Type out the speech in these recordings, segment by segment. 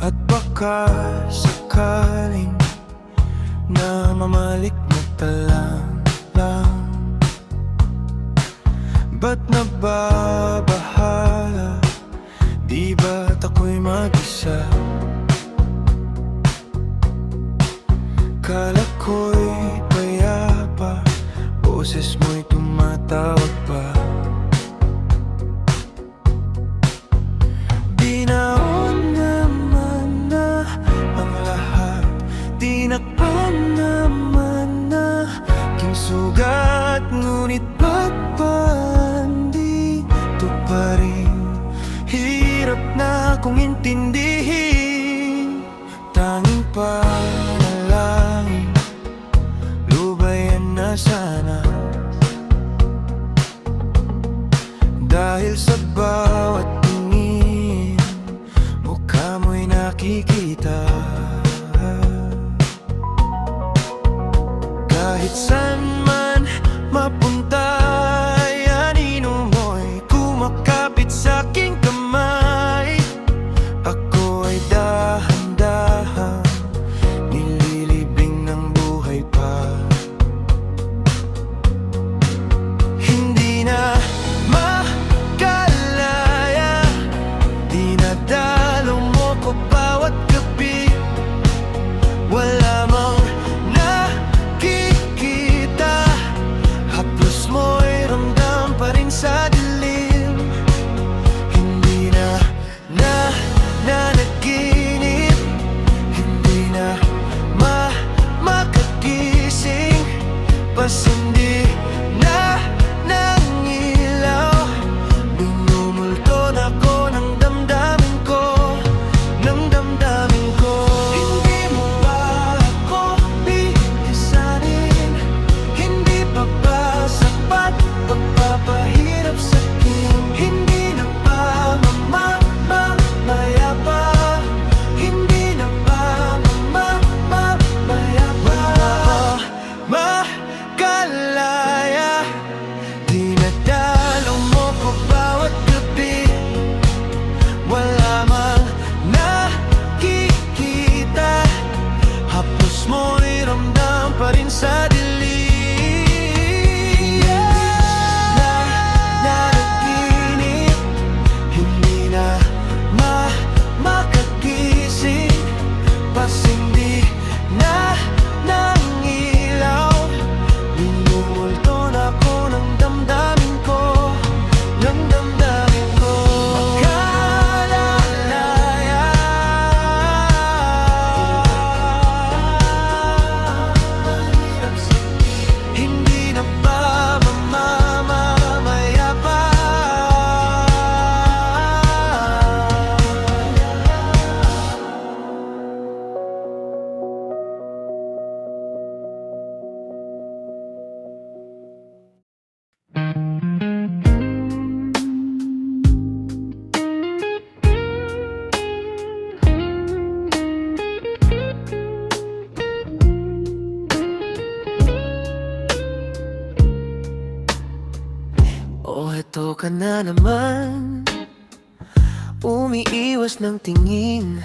At baka sakaling na mamalikmata lang. Ba't nababahala? Di ba't ako'y mag-isa? Kala ko'y payapa, boses mo'y tumatawag pa. Binaon naman na ang lahat, tinakpan naman na aking sugat. Ngunit ba't ba andito pa rin? Hirap na akong intindihin. Tanging panalangin, lubayan na sana. Dahil sa bawat tingin, mukha mo'y nakikita. Kahit saan man mapunta, anino mo'y kumakapit sa'king kamay. Ako ay dahan-dahan nililibing ng buhay pa. Hindi na makalaya, dinadalo mo ko bawat gabi. Wala mang nakikita, haplos mo'y ramdam pa rin sa dilim. Hindi na nanaginip, hindi na makagising, pas hindi na nangilaw. Minumulto na ko ng damdamin ko, ng damdamin ko. Hindi mo ba ako pisanin? Hindi pa ba sapat pagpapahirap sa'kin? Hindi na ba mamamaya pa? Hindi na ba mamamaya pa? Makalaya, dinadalo mo ko bawat gabi. Wala mang nakikita, haplos mo'y ramdam pa rin sa dilim. Nanaginip, hindi na makagising, pas hindi na nangilaw. Minumulto na ko ng damdamin ko, ng damdamin ko. Makalalaya, hindi na ba mamamaya pa? Oh, eto ka na naman, umiiwas ng tingin.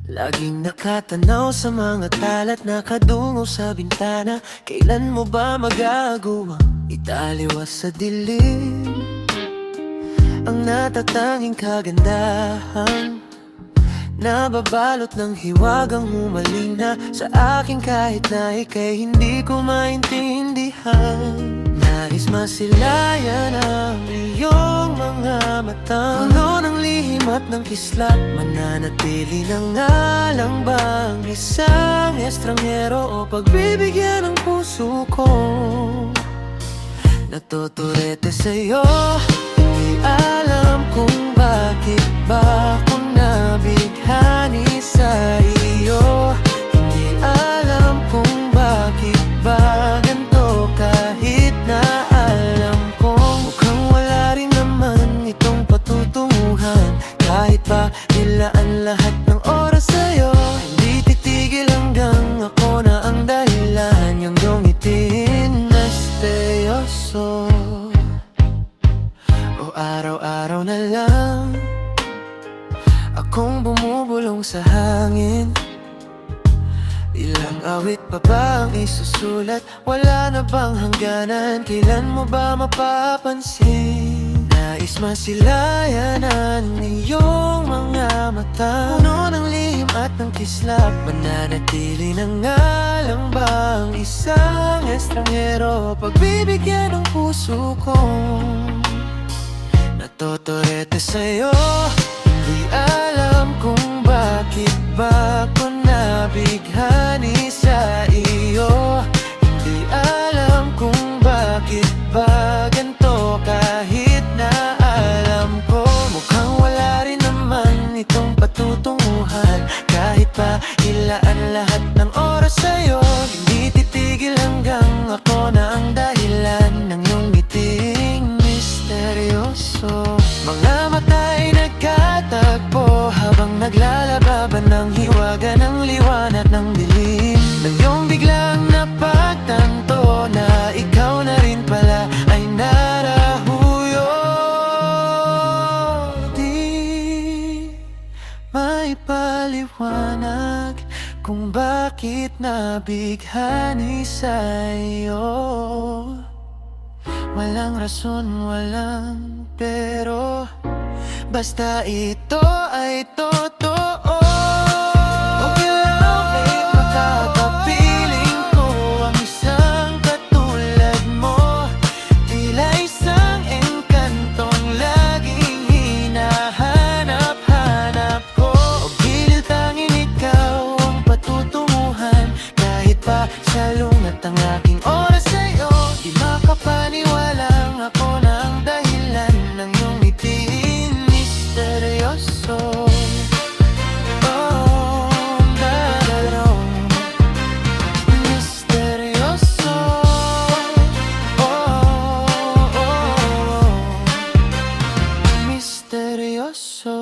Laging nakatanaw sa mga talat, nakadungaw sa bintana. Kailan mo ba magagawang italiwas sa dilim ang natatanging kagandahan? Nababalot ng hiwagang humalina sa akin kahit na ika'y hindi ko maintindihan. Nais masilayan ang iyong mga mata, puno ng lihim at ng kislap. Mananatili na nga lang bang isang estranghero o pagbibigyan ng puso ko? Natuturete sa'yo, hindi alam kung bakit ba ako nabighani sa iyo. Hindi alam kung bakit ba ganito, kahit na alam ko mukhang wala rin naman itong patutunguhan. Kahit pa nilaan lahat ng oras sa'yo, hindi titigil hanggang ako na ang dahilan. Yung dungitin na seryoso, o araw-araw na lang kong bumubulong sa hangin. Ilang awit pa ba ang isusulat? Wala na bang hangganan? Kailan mo ba mapapansin? Nais masilayan ang iyong mga mata, puno ng lihim at ng kislap. Mananatili na nga lang ba ang isang estranghero? Pagbibigyan ng puso kong natotorete sa'yo. Hindi alam kung bakit ba ako nabighani sa iyo. Hindi alam kung bakit ba ganito, kahit na alam ko mukhang wala rin naman itong patutunguhan. Kahit pa ilaan lahat ng oras sa'yo, hindi titigil hanggang ako na ang dahilan ng iyong ngiting misteryoso. Mga mata'y nagkatagpo habang naglalababan ng hiwaga ng liwanag ng dilim. Nang iyong biglang napagtanto na ikaw na rin pala ay narahuyo. Di may paliwanag kung bakit nabighani sa'yo. Walang rason, walang pero, basta ito ay totoo. Okay lang kahit makakapiling ko ang isang katulad mo. Tila isang engkantong laging hinahanap-hanap ko. O gilid tanging ikaw ang patutunguhan. Kahit pa salungat ang aking oras sa'yo, di makapaniwalang ako na ang dahilan ng iyong ngiting misteryoso. Oh, dararong misteryoso. Oh, misteryoso.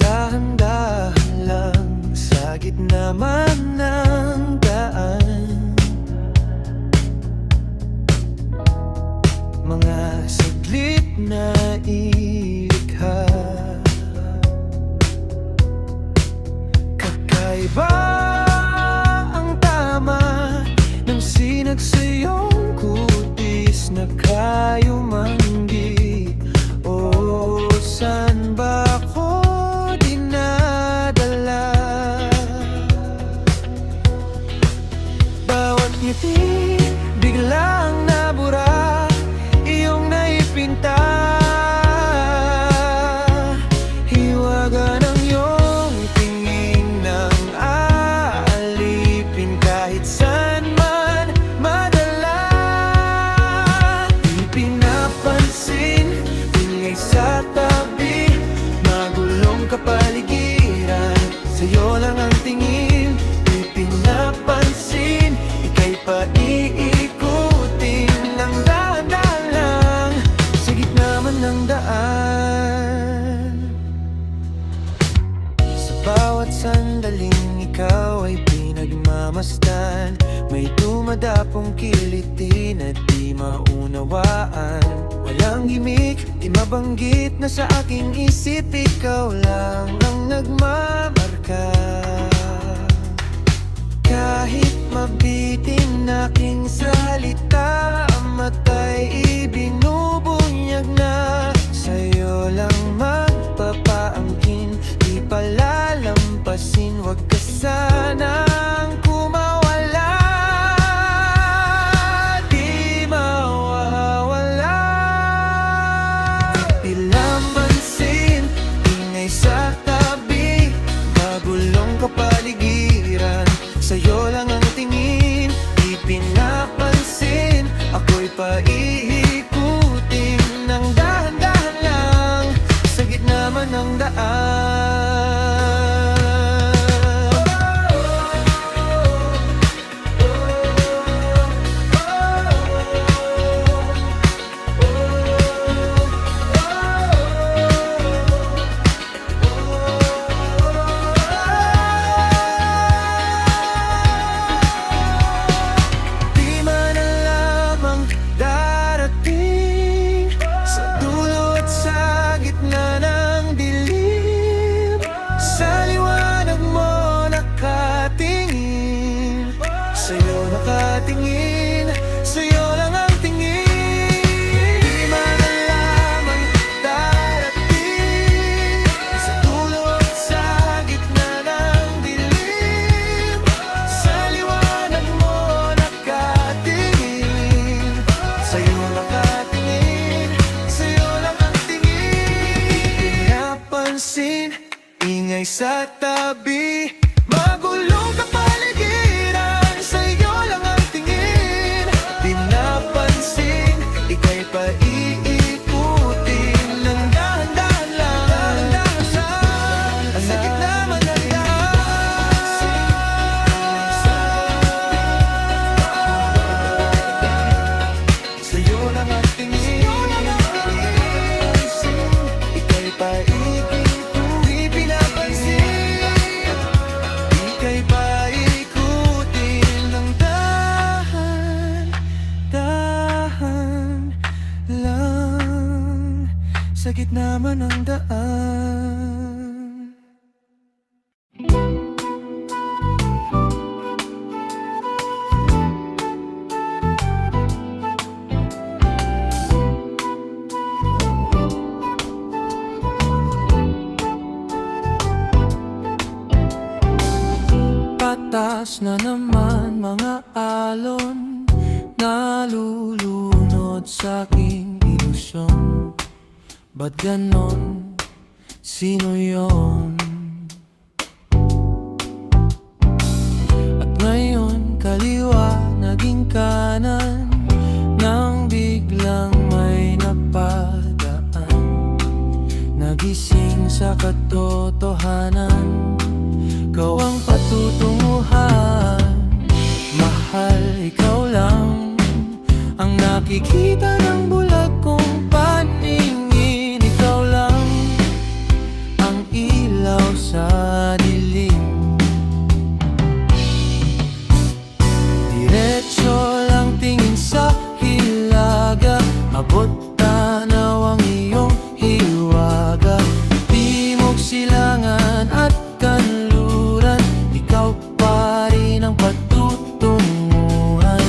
Dahan-dahan lang sa gitna man ng daan, mga saglit na ilikha. Kakaiba ang tama ng sinagsayong kutis na kayumanggi. O saan ba ako dinadala? Bawat ngiti biglang nabura, iyong naipinta. Hiwaga ng iyong tingin nang aalipin kahit saan man madala. Di pinapansin, ingay sa tabi, magulong kapaligiran, sa'yo lang ang tingin. Di pinapansin, ika'y paiikutin ng dahan-dahan lang sa gitna man ng daan. Sa bawat sandaling ikaw ay pinagmamasdan, may dumadapong kiliti na di maunawaan. Walang gimik, di mabanggit na sa aking isip ikaw lang ang nagmamarka. Kahit mabitin aking salita, ang mata'y ibinubunyag na. Sa'yo lang magpapaangkin, di palalampasin. Huwag ka sanang kumawala, di mawawala. Di lamansin, ingay sa tabi, magulong kapaligiran, sa'yo lang ang tingin. Di pinapansin, ako'y paiikutin ng dahan. sa tabi. Magulong kapaligiran, sa'yo lang ang tingin. Di napansin, ika'y paiikutin ng dahan-dahan lang. Ang sakit naman ng sa'yo lang ang tingin. Ika'y paiikutin, di pinapansin. Ika'y paikutin ng dahan-dahan lang sa gitna man ng daan. Patas na naman mga alon, nalulunod sa aking ilusyon. Ba't ganon? Sino yon? At ngayon kaliwa naging kanan, nang biglang may napadaan. Nagising sa katotohanan, ikaw ang patutunguhan. Mahal, ikaw lang ang nakikita ng bulag kong paningin. Ikaw lang ang ilaw sa dilim. Diretso lang tingin sa hilaga, abot tanaw ang iyong hiwaga. Timog, silangan at kanluran, ikaw pa rin ang patutunguhan.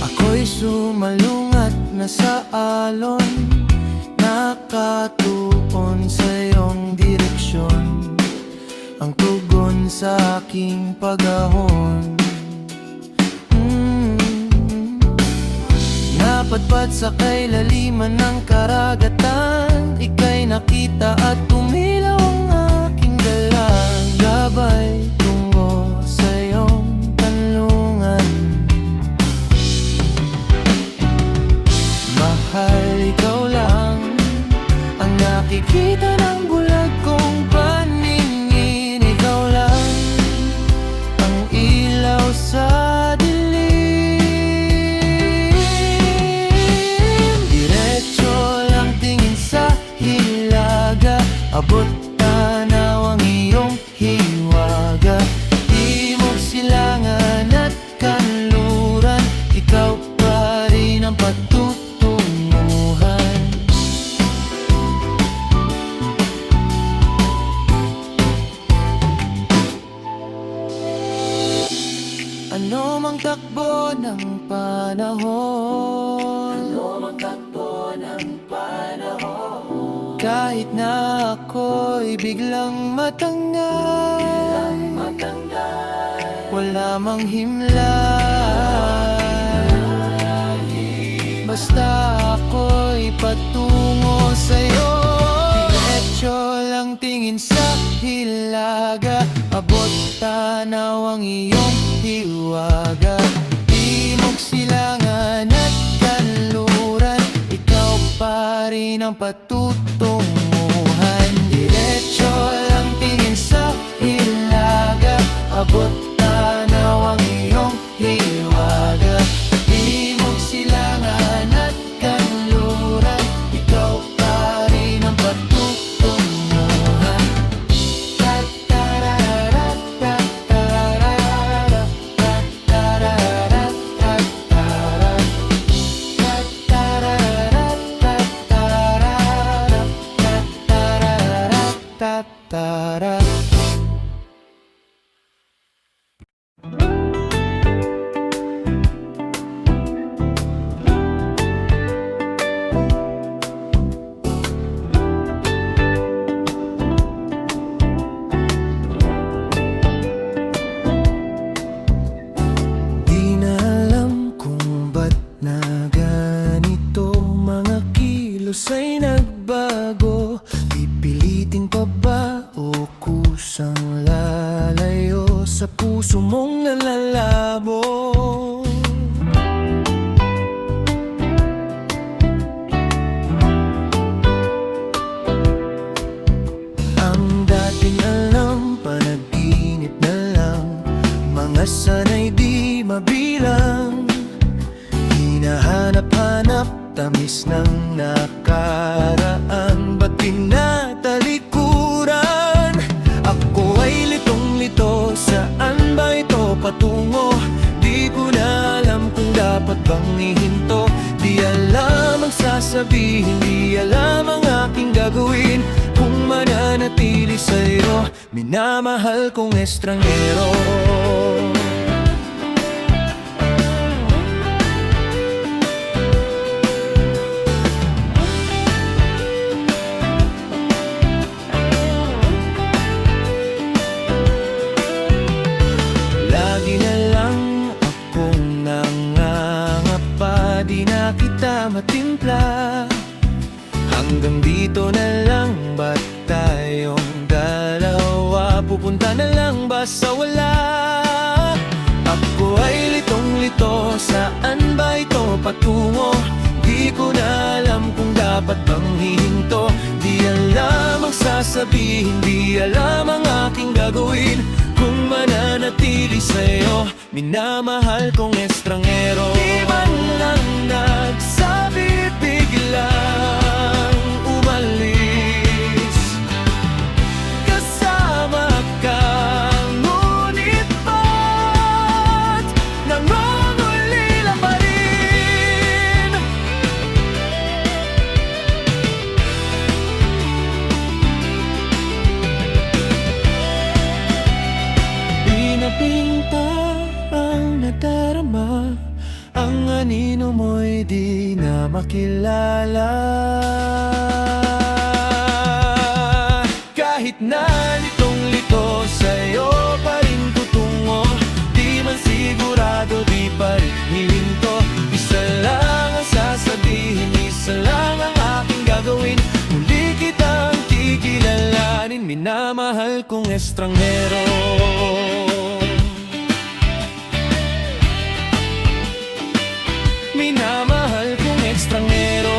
Ako'y sumalungat na sa alon, nakatuon sa iyong direksyon. Ang tugon sa aking pag-ahon, napadpad sa kailaliman ng karagatan. Ika'y nakita at tumilaw ang aking dalang. Gabay tungo sa iyong kanlungan. Mahal, ikaw lang ang nakikita ng bulag kong paningin. Ikaw lang ang ilaw sa dilim. Diretso lang tingin sa hilaga, abot tanaw ang iyong hiwaga. Timog, silangan at kanluran, ikaw pa rin ang patutunguhan. Ano mang takbo ng panahon, kahit na ako'y biglang matanggal, wala mang himlay, basta ako'y patungo sa'yo. Diretso lang tingin sa hilaga, abot tanaw ang iyong hiwaga. Timog, silangan at kanluran, ikaw pa rin ang patutunguhan. Diretso lang tingin sa hilaga, abot tanaw ang iyong hiwaga. Timog, silangan at kanluran, ikaw pa rin ang patutunguhan. mong nalalabo. Ang dating alam, panaginip na lang, mga sanay di mabilang. Hinahanap-hanap, tamis ng nakaraan, ba't pinatalikuran? Ako ay litong-lito, saan ba ito patungo? Di ko na alam kung dapat bang ihinto. Di alam ang sasabihin, di alam ang aking gagawin kung mananatili sa'yo, minamahal kong estranghero. Lagi na lang akong nangangapa, di na kita matimpla. Hanggang dito na lang ba tayong dalawa? Pupunta na lang ba sa wala? Ako ay litong-lito, saan ba ito patungo? Di ko na alam kung dapat bang hihinto. Di alam ang sasabihin, di alam ang aking gagawin kung mananatili sa'yo, minamahal kong estranghero. Di man lang nagsabi, biglang umalis. Kasama ka, ngunit ba't nangungulila pa rin? Pinapinta ang nadarama, ang anino mo'y di na makilala. Kahit na litong-lito, sa'yo pa rin tutungo. Di man sigurado, di pa rin hihinto. Isa lang ang sasabihin, isa lang ang aking gagawin. Muli kitang kikilalanin, minamahal kong estranghero. Minamahal kong estranghero.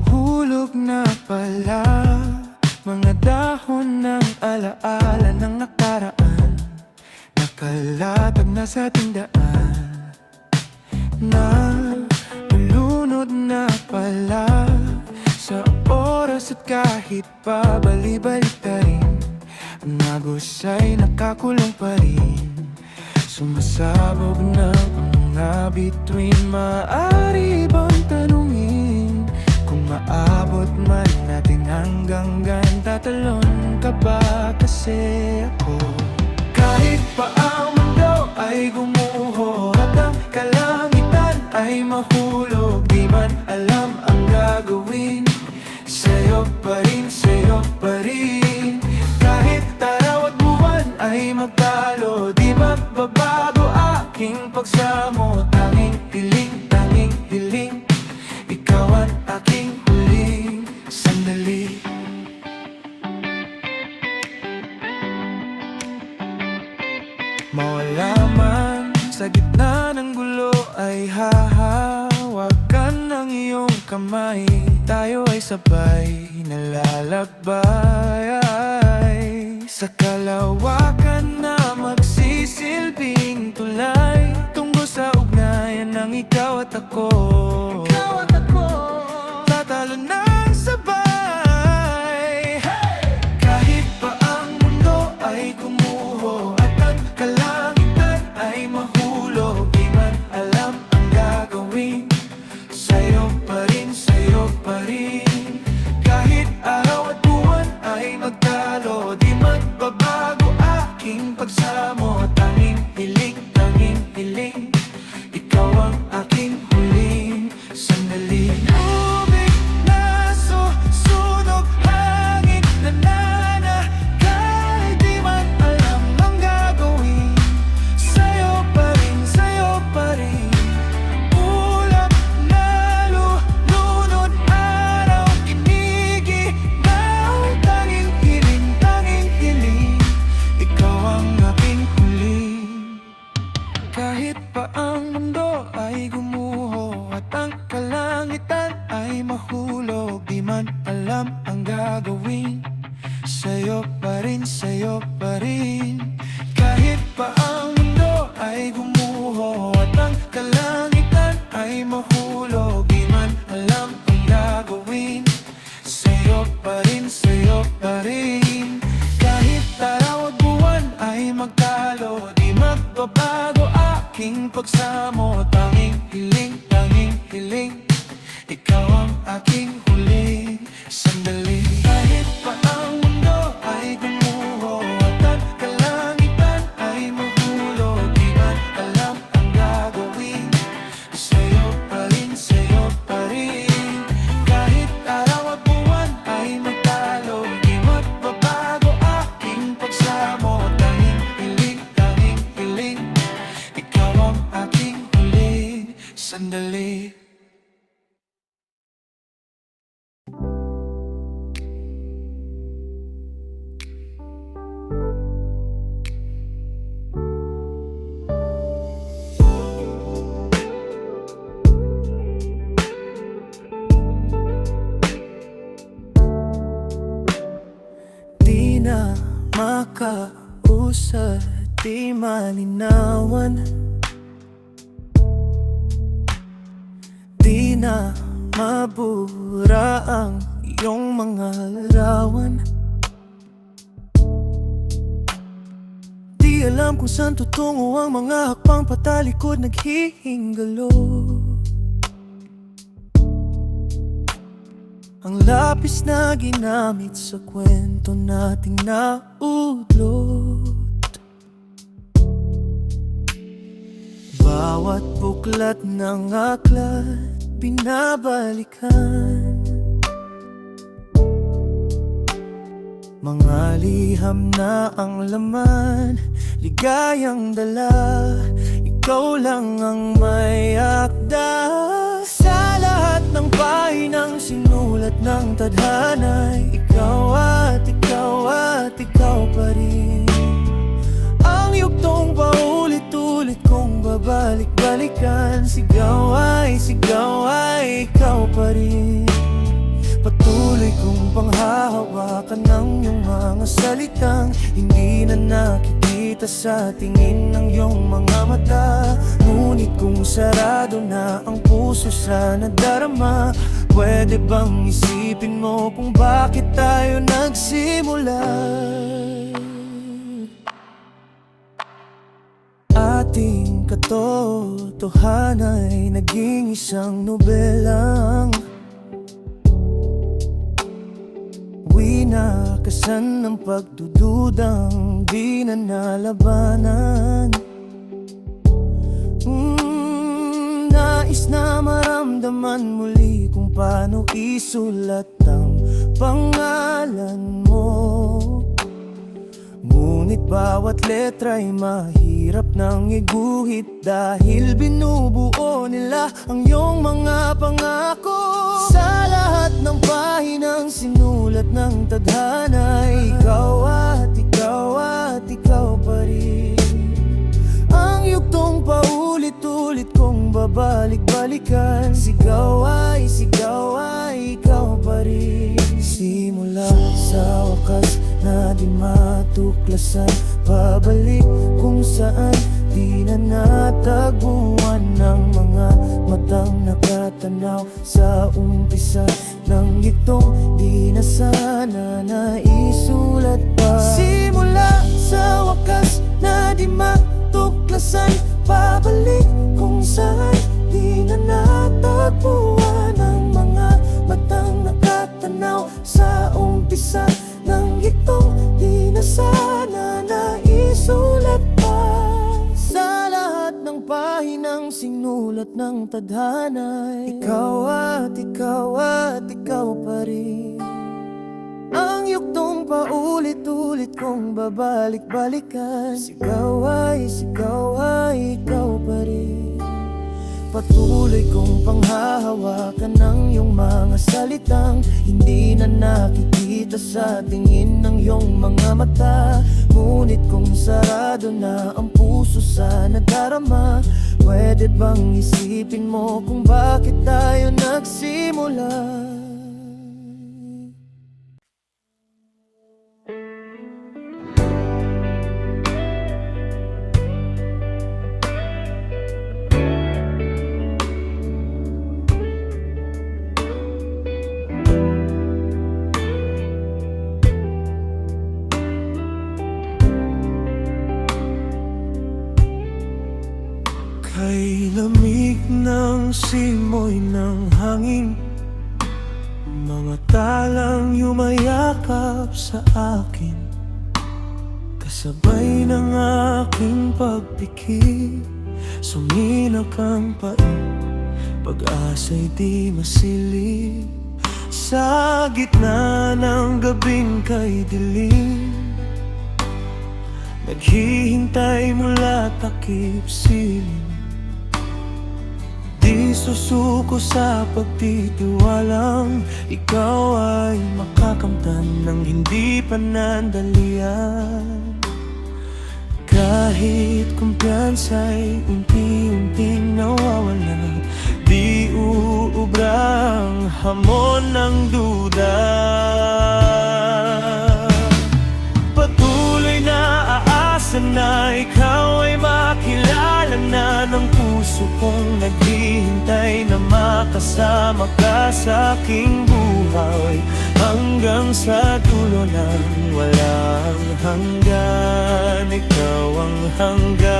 Nahuhulog na pala mga dahon ng alaala ng nakaraan, nakalatag na sa tindaan. Nalulunod na pala sa oras at kahit pa bali-balitarin, ang agos ay nakakulong pa rin. Sumasabog na ang mga bituin, maaari bang tanungin kung maabot man natin hanggang gan? Tatalon ka ba kasi ako? Kahit pa ang mundo ay gumuho at ang kalangitan ay mahulog, di man alam ang gagawin, sa'yo pa rin, sa'yo pa rin. Kahit araw at buwan ay magtalo, di magbabago aking pagsamo. Tanging hiling, ikaw ang aking huling sandali. Mawala man sa gitna ng gulo ay hahawakan ng iyong kamay. Tayo ay sabay nalalakbay sa kalawakan na magsisilbing tulay, tungo sa ugnayan ng ikaw at ako. Tatalo ng sabay, kahit pa ang mundo ay gumuho at ang kalangitan ay mahulog, di man alam ang sandali. Di na makausad, di malinawan, di na mabura ang iyong mga larawan. Di alam kung saan tutungo ang mga hakbang patalikod naghihingalo. Ang lapis na ginamit sa kwento nating naudlot. Bawat buklat ng aklat binabalikan, mga liham na ang laman, ligayang dala, ikaw lang ang may akda. Sa lahat ng pahinang sinulat ng tadhana'y ikaw at ikaw at ikaw pa rin. Ang yugtong paulit-ulit kong babalik-balikan, sigaw ay ikaw pa rin. Patuloy kong panghahawakan ng iyong mga salitang hindi na nakikita sa tingin ng iyong mga mata. Ngunit kung sarado na ang puso sa nadarama, pwede bang isipin mo kung bakit tayo nagsimula? Ating katotohanan ay naging isang nobelang winakasan ng pagdududang di na nalabanan. Nais na maramdaman muli kung paano isulat ang pangalan mo. Ngunit bawat letra'y mahirap nang iguhit, dahil binubuo nila ang iyong mga pangako. Sa lahat ng pahinang sinulat ng tadhana'y ikaw at ikaw pa rin. Ang yugtong paulit-ulit kong babalik-balikan, sigaw ay ikaw pa rin. Simula sa wakas na di matuklasan, pabalik kung saan di na natagpuan ng mga matang nakatanaw. Sa umpisa ng itong di na sana naisulat pa. Simula sa wakas na di matuklasan, pabalik kung saan di na natagpuan ng mga matang nakatanaw. Sa umpisa ng itong di na sana naisulat pa. Sa lahat ng pahinang sinulat ng tadhana'y ikaw at ikaw pa rin. Ang yugtong paulit-ulit kong babalik-balikan, sigaw ay ikaw pa rin. Patuloy kong panghahawakan ng iyong mga salitang hindi na nakikita sa tingin ng iyong mga mata. Ngunit kung sarado na ang puso sa nadarama, pwede bang isipin mo kung bakit tayo nagsimula? Kay lamig ng simoy ng hangin, mga talang yumayakap sa akin, kasabay ng aking pagpikit. Sumilak ang pait, pag-asa'y di masilip. Sa gitna ng gabing kay dilim, naghihintay mula takip silim. Di susuko sa pagtitiwalang ikaw ay makakamtan ng hindi panandalian. Kahit kumpiyansa'y unti-unting nawawala, di uubrang hamon ng duda. Patuloy na aasa na ikaw ay makilala na ng puso kong naghihintay na makasama ka sa aking buhay, hanggang sa dulo ng walang hanggan. Ikaw ang hanggan.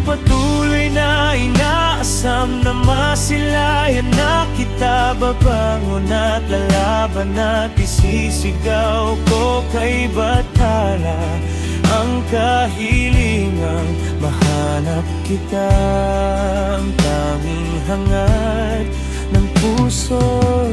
Patuloy na inaasam na masilayan na kita, babangon at lalaban at isisigaw ko kay batala ang kahilingang mahanap kita, ang tanging hangad ng puso ko.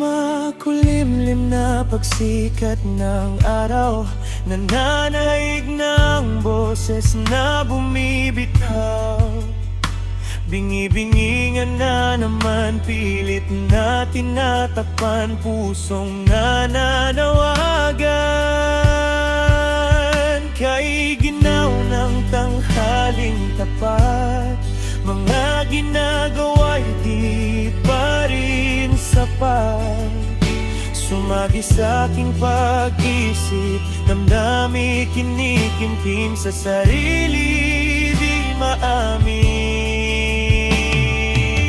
Makulimlim na pagsikat ng araw, nananahig ng boses na bumibitaw. Bingi-bingingan na naman, pilit na tinatakpan, pusong nananawagan. Kay ginaw ng tanghaling tapat, mga ginagawa'y di pa rin sapat. Sumagi sa aking pag-isip, damdami kinikimkim sa sarili, di maamin.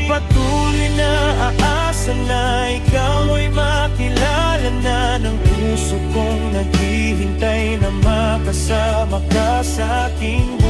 Patuloy na aasa na ikaw ay makilala na ng puso kong naghihintay na makasama ka sa aking